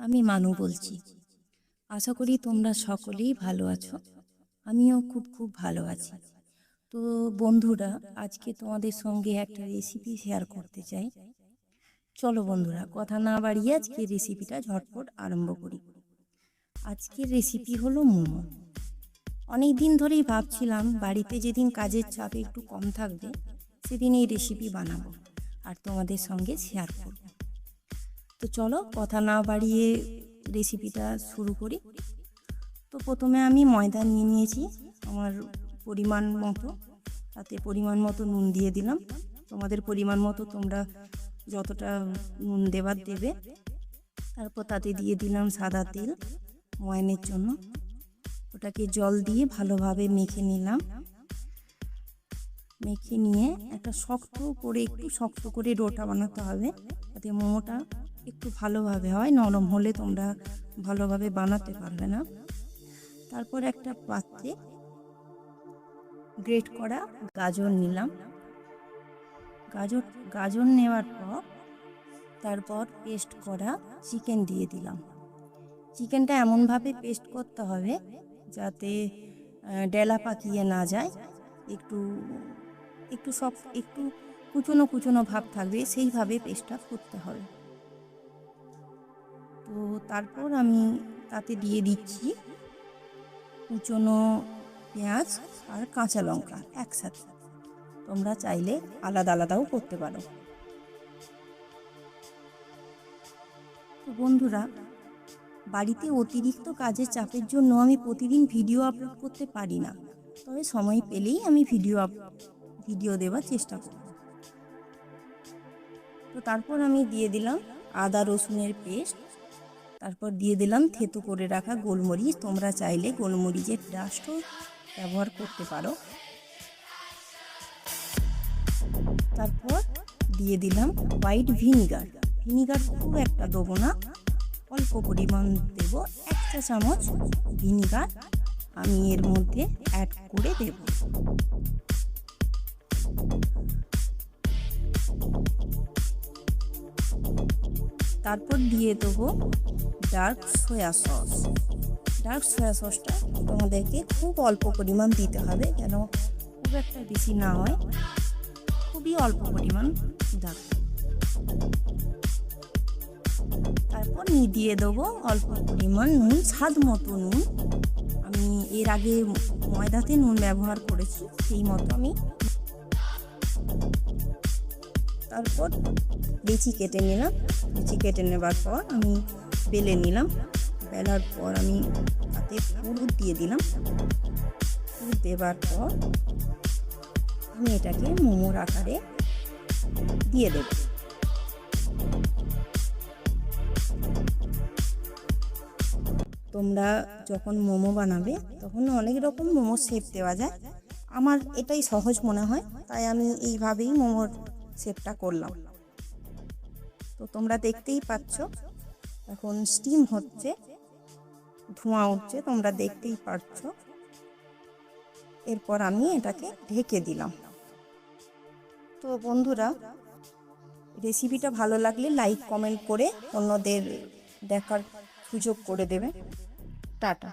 আমি মানু বলছি। আশা করি তোমরা সকলেই ভালো আছো। আমিও খুব ভালো আছি। তো বন্ধুরা, আজকে তোমাদের সঙ্গে একটা রেসিপি শেয়ার করতে চাই। চলো বন্ধুরা, কথা না বাড়িয়ে আজকে রেসিপিটা ঝটপট আরম্ভ করি। আজকের রেসিপি হলো মোমো। অনেক দিন ধরেই ভাবছিলাম বাড়িতে যেদিন কাজের চাপ একটু কম থাকবে সেদিন এই রেসিপি বানাবো আর তোমাদের সঙ্গে শেয়ার করব। তো চলো কথা না বাড়িয়ে রেসিপিটা শুরু করি। তো প্রথমে আমি ময়দা নিয়ে নিয়েছি আমার পরিমাণ মতো, তাতে পরিমাণ মতো নুন দিয়ে দিলাম। তোমাদের পরিমাণ মতো তোমরা যতটা নুন দেবার দেবে। তারপর তাতে দিয়ে দিলাম সাদা তেল ময়ানের জন্য। ওটাকে জল দিয়ে ভালোভাবে মেখে নিলাম। মেখে নিয়ে একটু শক্ত করে ডোটা বানাতে হবে, যাতে মোমোটা একটু ভালোভাবে হয়। নরম হলে তোমরা ভালোভাবে বানাতে পারবে না। তারপর একটা পাত্রে গ্রেট করা গাজর নিলাম। গাজর নেওয়ার পর তারপর পেস্ট করা চিকেন দিয়ে দিলাম। চিকেনটা এমনভাবে পেস্ট করতে হবে যাতে ডেলা পাকিয়ে না যায়। একটু কুচনো ভাব থাকবে, সেইভাবে পেস্টটা করতে হবে। তো তারপর আমি তাতে দিয়ে দিচ্ছি কুচনো পেঁয়াজ আর কাঁচা লঙ্কা একসাথে। তোমরা চাইলে আলাদা আলাদাও করতে পারো। তো বন্ধুরা, বাড়িতে অতিরিক্ত কাজের চাপের জন্য আমি প্রতিদিন ভিডিও আপলোড করতে পারি না, তবে সময় পেলেই আমি ভিডিও দেওয়ার চেষ্টা করব। তো তারপর আমি দিয়ে দিলাম আদা রসুনের পেস্ট। তারপর দিয়ে দিলাম থেতো করে রাখা গোলমরিচ। তোমরা চাইলে গোলমরিচের ডাস্টও ব্যবহার করতে পারো। তারপর দিয়ে দিলাম হোয়াইট ভিনিগার। খুব একটা দেবো না, অল্প পরিমাণ দেব। 1 চা চামচ ভিনিগার আমি এর মধ্যে অ্যাড করে দেব। তারপর দিয়ে দেবো ডার্ক সয়া সসটা তোমাদেরকে খুব অল্প পরিমাণ দিতে হবে, যেন খুব একটা বেশি না হয়, খুবই অল্প পরিমাণ দাও। তারপর দিয়ে দেবো অল্প পরিমাণ নুন, স্বাদ মতো নুন। আমি এর আগে ময়দাতে নুন ব্যবহার করেছি, সেই মতো আমি। তারপর লেচি কেটে নিলাম। লেচি কেটে নেবার পর আমি বেলে নিলাম। বেলার পর আমি তাতে পুর দিয়ে দিলাম। পুর দেবার পর আমি এটাকে মোমোর আকারে দিয়ে দেব। তোমরা যখন মোমো বানাবে তখন অনেক রকম মোমোর শেপ দেওয়া যায়। আমার এটাই সহজ মনে হয়, তাই আমি এইভাবেই মোমোর শেপটা করলাম। তো তোমরা দেখতেই পাচ্ছ এখন স্টিম হচ্ছে, ধোঁয়া উঠছে, তোমরা দেখতেই পাচ্ছ। এরপর আমি এটাকে ঢেকে দিলাম। তো বন্ধুরা, রেসিপিটা ভালো লাগলে লাইক কমেন্ট করে অন্যদের দেখার সুযোগ করে দেবে। টাটা।